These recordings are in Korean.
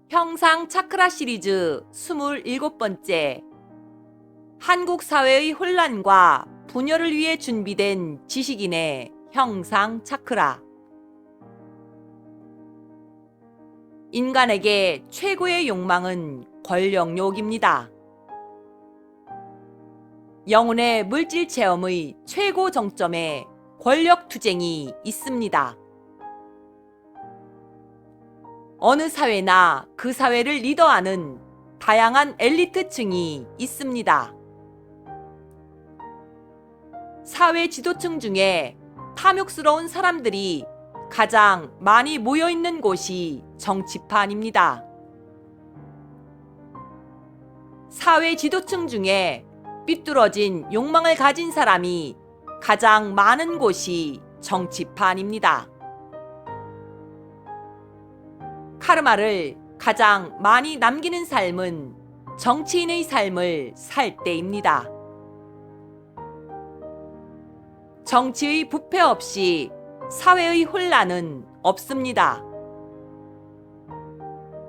형상 차크라 시리즈 27번째. 한국 사회의 혼란과 분열을 위해 준비된 지식인의 형상 차크라. 인간에게 최고의 욕망은 권력욕입니다. 영혼의 물질 체험의 최고 정점에 권력 투쟁이 있습니다. 어느 사회나 그 사회를 리더하는 다양한 엘리트층이 있습니다. 사회 지도층 중에 탐욕스러운 사람들이 가장 많이 모여 있는 곳이 정치판입니다. 사회 지도층 중에 삐뚤어진 욕망을 가진 사람이 가장 많은 곳이 정치판입니다. 카르마를 가장 많이 남기는 삶은 정치인의 삶을 살 때입니다. 정치의 부패 없이 사회의 혼란은 없습니다.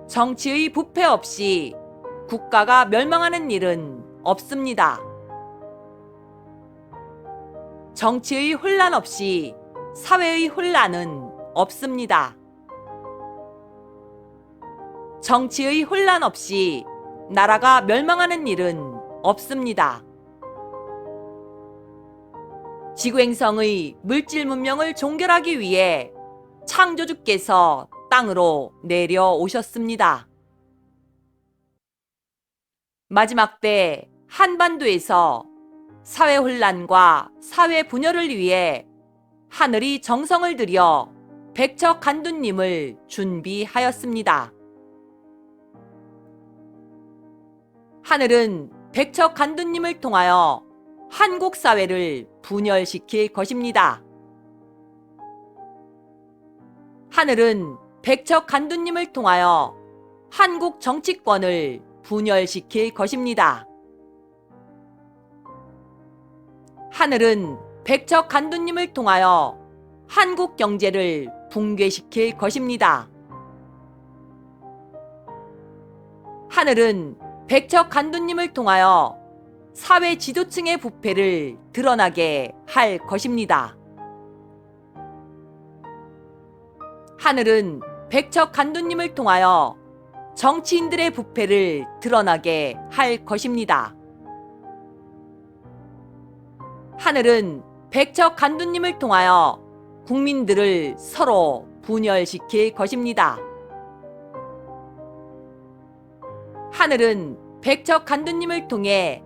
정치의 부패 없이 국가가 멸망하는 일은 없습니다. 정치의 혼란 없이 사회의 혼란은 없습니다. 정치의 혼란 없이 나라가 멸망하는 일은 없습니다. 지구행성의 물질 문명을 종결하기 위해 창조주께서 땅으로 내려오셨습니다. 마지막 때 한반도에서 사회 혼란과 사회 분열을 위해 하늘이 정성을 들여 백척간두님을 준비하였습니다. 하늘은 백척간두님을 통하여 한국 사회를 분열시킬 것입니다. 하늘은 백척간두님을 통하여 한국 정치권을 분열시킬 것입니다. 하늘은 백척간두님을 통하여 한국 경제를 붕괴시킬 것입니다. 하늘은 백척간두님을 통하여 사회 지도층의 부패를 드러나게 할 것입니다. 하늘은 백척간두님을 통하여 정치인들의 부패를 드러나게 할 것입니다. 하늘은 백척간두님을 통하여 국민들을 서로 분열시킬 것입니다. 하늘은 백척간두님을 통해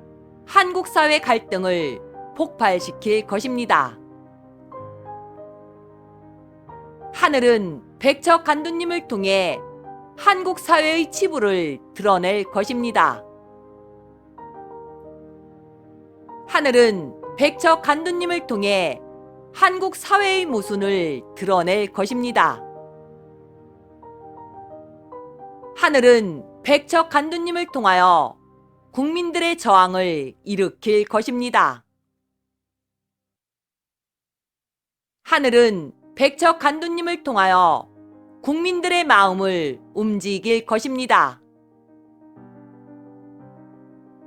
한국 사회 갈등을 폭발시킬 것입니다. 하늘은 백척간두님을 통해 한국 사회의 치부를 드러낼 것입니다. 하늘은 백척간두님을 통해 한국 사회의 모순을 드러낼 것입니다. 하늘은 백척간두님을 통하여 국민들의 저항을 일으킬 것입니다. 하늘은 백척간두님을 통하여 국민들의 마음을 움직일 것입니다.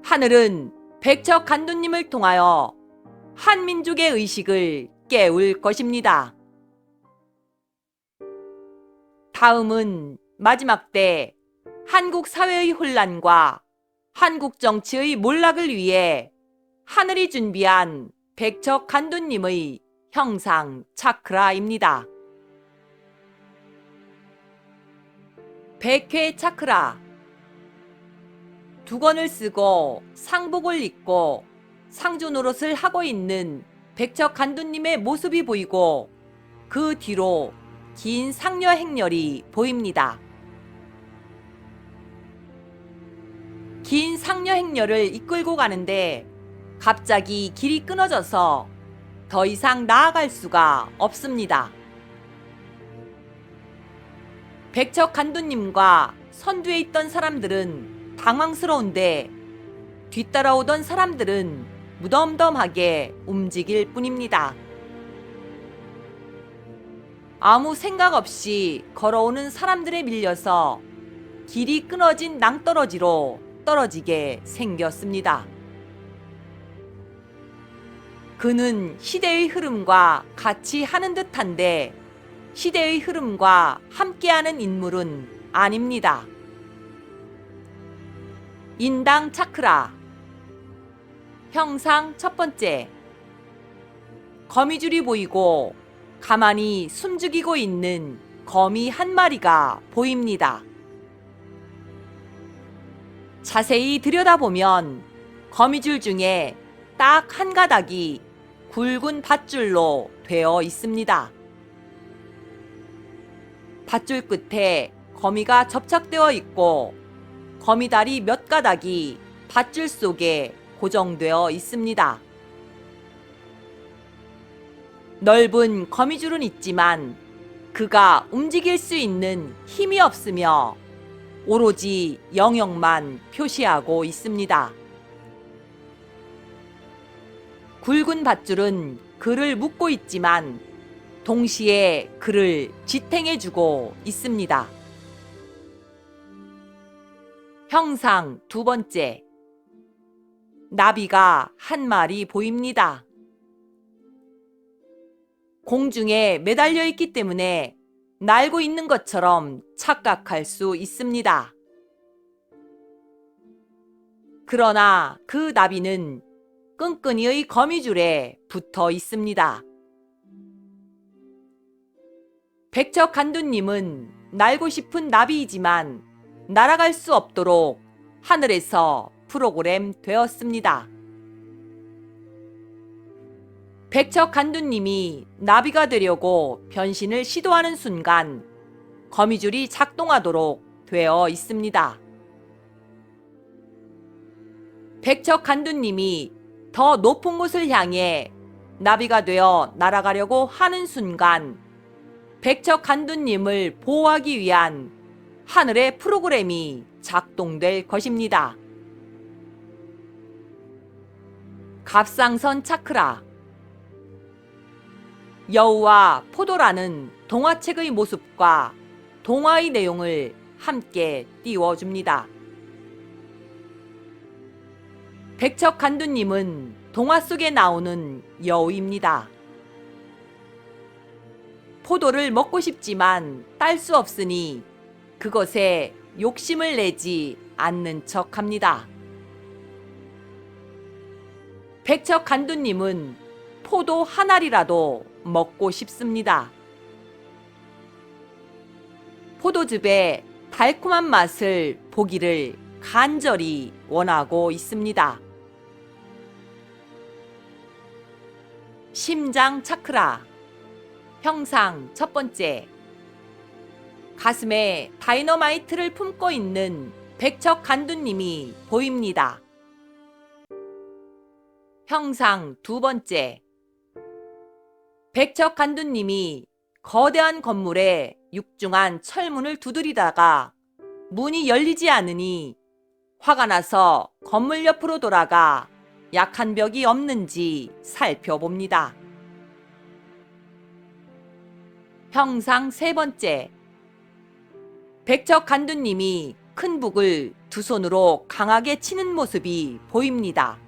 하늘은 백척간두님을 통하여 한민족의 의식을 깨울 것입니다. 다음은 마지막 때 한국 사회의 혼란과 한국 정치의 몰락을 위해 하늘이 준비한 백척간두님의 형상 차크라입니다. 백회 차크라. 두건을 쓰고 상복을 입고 상주 노릇을 하고 있는 백척간두님의 모습이 보이고 그 뒤로 긴 상녀 행렬이 보입니다. 긴 상녀 행렬을 이끌고 가는데 갑자기 길이 끊어져서 더 이상 나아갈 수가 없습니다. 백척간두님과 선두에 있던 사람들은 당황스러운데 뒤따라오던 사람들은 무덤덤하게 움직일 뿐입니다. 아무 생각 없이 걸어오는 사람들에 밀려서 길이 끊어진 낭떠러지로 떨어지게 생겼습니다. 그는 시대의 흐름과 같이 하는 듯한데 시대의 흐름과 함께하는 인물은 아닙니다. 인당 차크라. 형상 첫 번째. 거미줄이 보이고 가만히 숨죽이고 있는 거미 한 마리가 보입니다. 자세히 들여다보면 거미줄 중에 딱 한 가닥이 굵은 밧줄로 되어 있습니다. 밧줄 끝에 거미가 접착되어 있고 거미다리 몇 가닥이 밧줄 속에 고정되어 있습니다. 넓은 거미줄은 있지만 그가 움직일 수 있는 힘이 없으며 오로지 영역만 표시하고 있습니다. 굵은 밧줄은 그를 묶고 있지만 동시에 그를 지탱해주고 있습니다. 형상 두 번째. 나비가 한 마리 보입니다. 공중에 매달려 있기 때문에 날고 있는 것처럼 착각할 수 있습니다. 그러나 그 나비는 끈끈이의 거미줄에 붙어 있습니다. 백척간두님은 날고 싶은 나비이지만 날아갈 수 없도록 하늘에서 프로그램 되었습니다. 백척간두님이 나비가 되려고 변신을 시도하는 순간 거미줄이 작동하도록 되어 있습니다. 백척간두님이 더 높은 곳을 향해 나비가 되어 날아가려고 하는 순간 백척간두님을 보호하기 위한 하늘의 프로그램이 작동될 것입니다. 갑상선 차크라. 여우와 포도라는 동화책의 모습과 동화의 내용을 함께 띄워줍니다. 백척간두님은 동화 속에 나오는 여우입니다. 포도를 먹고 싶지만 딸 수 없으니 그것에 욕심을 내지 않는 척합니다. 백척간두님은 포도 한 알이라도 먹고 싶습니다. 포도즙의 달콤한 맛을 보기를 간절히 원하고 있습니다. 심장 차크라. 형상 첫 번째. 가슴에 다이너마이트를 품고 있는 백척간두님이 보입니다. 형상 두 번째. 백척간두님이 거대한 건물에 육중한 철문을 두드리다가 문이 열리지 않으니 화가 나서 건물 옆으로 돌아가 약한 벽이 없는지 살펴봅니다. 형상 세 번째. 백척간두님이 큰 북을 두 손으로 강하게 치는 모습이 보입니다.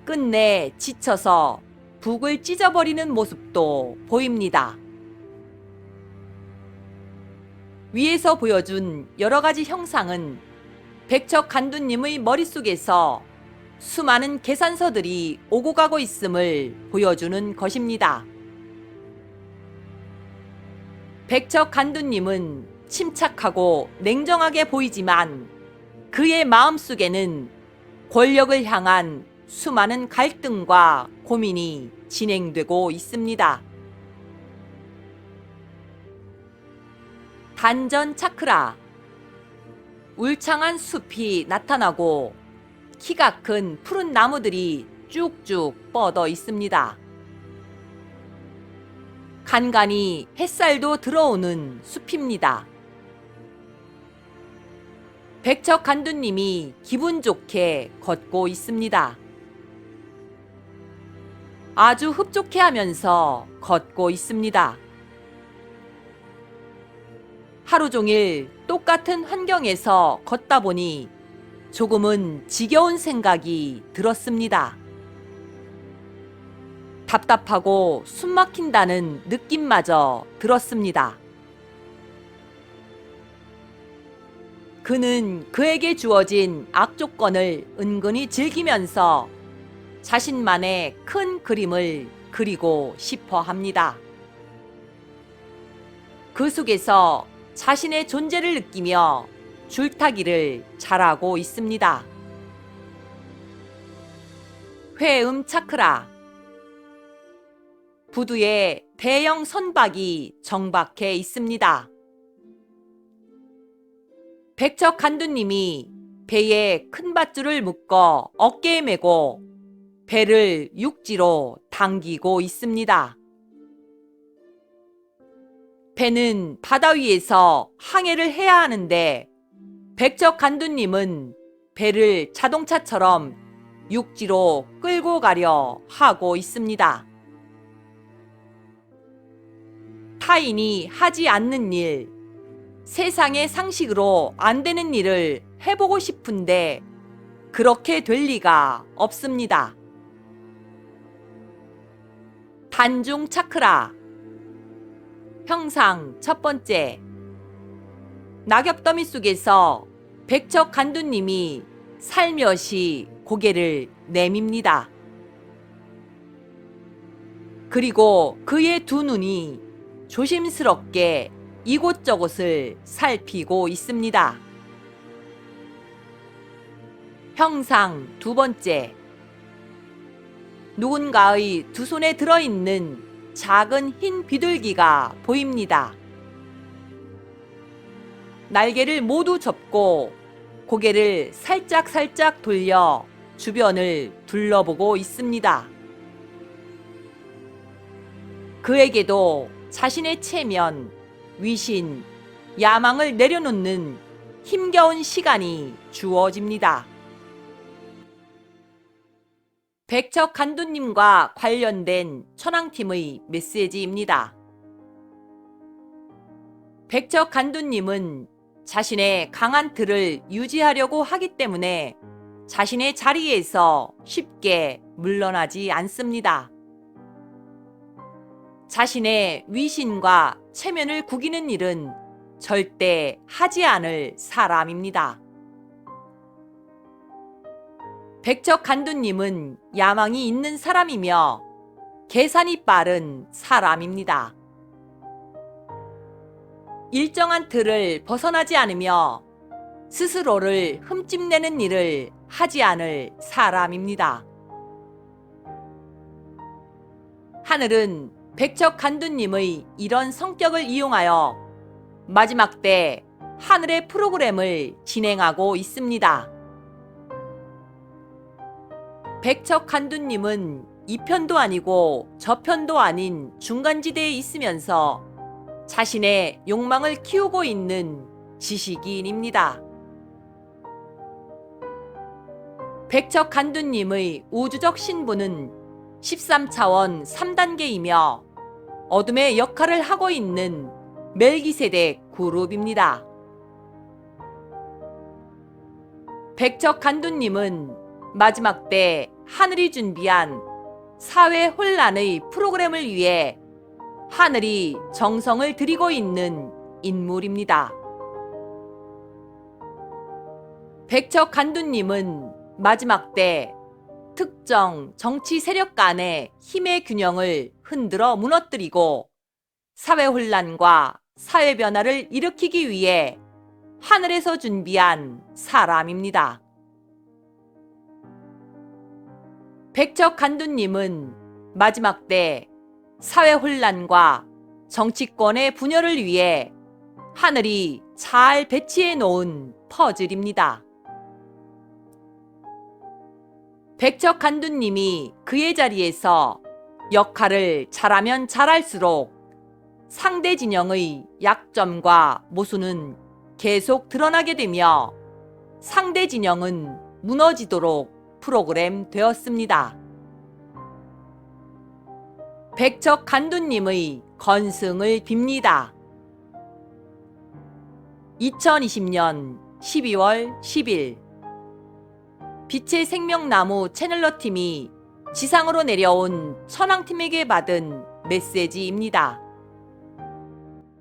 끝내 지쳐서 북을 찢어버리는 모습도 보입니다. 위에서 보여준 여러가지 형상은 백척간두님의 머릿속에서 수많은 계산서들이 오고 가고 있음을 보여주는 것입니다. 백척간두님은 침착하고 냉정하게 보이지만 그의 마음속에는 권력을 향한 수많은 갈등과 고민이 진행되고 있습니다. 단전 차크라. 울창한 숲이 나타나고 키가 큰 푸른 나무들이 쭉쭉 뻗어 있습니다. 간간히 햇살도 들어오는 숲입니다. 백척간두님이 기분 좋게 걷고 있습니다. 아주 흡족해 하면서 걷고 있습니다. 하루 종일 똑같은 환경에서 걷다 보니 조금은 지겨운 생각이 들었습니다. 답답하고 숨막힌다는 느낌마저 들었습니다. 그는 그에게 주어진 악조건을 은근히 즐기면서 자신만의 큰 그림을 그리고 싶어 합니다. 그 속에서 자신의 존재를 느끼며 줄타기를 잘하고 있습니다. 회음 차크라. 부두에 대형 선박이 정박해 있습니다. 백척 간두님이 배에 큰 밧줄을 묶어 어깨에 메고 배를 육지로 당기고 있습니다. 배는 바다 위에서 항해를 해야 하는데 백척 간두님은 배를 자동차처럼 육지로 끌고 가려 하고 있습니다. 타인이 하지 않는 일, 세상의 상식으로 안 되는 일을 해보고 싶은데 그렇게 될 리가 없습니다. 단중 차크라. 형상 첫 번째. 낙엽더미 속에서 백척 간두님이 살며시 고개를 내밉니다. 그리고 그의 두 눈이 조심스럽게 이곳저곳을 살피고 있습니다. 형상 두 번째. 누군가의 두 손에 들어있는 작은 흰 비둘기가 보입니다. 날개를 모두 접고 고개를 살짝살짝 돌려 주변을 둘러보고 있습니다. 그에게도 자신의 체면, 위신, 야망을 내려놓는 힘겨운 시간이 주어집니다. 백척 간두님과 관련된 천왕팀의 메시지입니다. 백척 간두님은 자신의 강한 틀을 유지하려고 하기 때문에 자신의 자리에서 쉽게 물러나지 않습니다. 자신의 위신과 체면을 구기는 일은 절대 하지 않을 사람입니다. 백척 간두님은 야망이 있는 사람이며 계산이 빠른 사람입니다. 일정한 틀을 벗어나지 않으며 스스로를 흠집내는 일을 하지 않을 사람입니다. 하늘은 백척 간두님의 이런 성격을 이용하여 마지막 때 하늘의 프로그램을 진행하고 있습니다. 백척 간두님은 이 편도 아니고 저 편도 아닌 중간지대에 있으면서 자신의 욕망을 키우고 있는 지식인입니다. 백척 간두님의 우주적 신분은 13차원 3단계이며 어둠의 역할을 하고 있는 멜기세덱 그룹입니다. 백척 간두님은 마지막 때 하늘이 준비한 사회 혼란의 프로그램을 위해 하늘이 정성을 들이고 있는 인물입니다. 백척 간두님은 마지막 때 특정 정치 세력 간의 힘의 균형을 흔들어 무너뜨리고 사회 혼란과 사회 변화를 일으키기 위해 하늘에서 준비한 사람입니다. 백척 간두님은 마지막 때 사회 혼란과 정치권의 분열을 위해 하늘이 잘 배치해 놓은 퍼즐입니다. 백척 간두님이 그의 자리에서 역할을 잘하면 잘할수록 상대 진영의 약점과 모순은 계속 드러나게 되며 상대 진영은 무너지도록 프로그램 되었습니다. 백척 간두님의 건승을 빕니다. 2020년 12월 10일 빛의 생명나무 채널러 팀이 지상으로 내려온 천왕팀에게 받은 메시지입니다.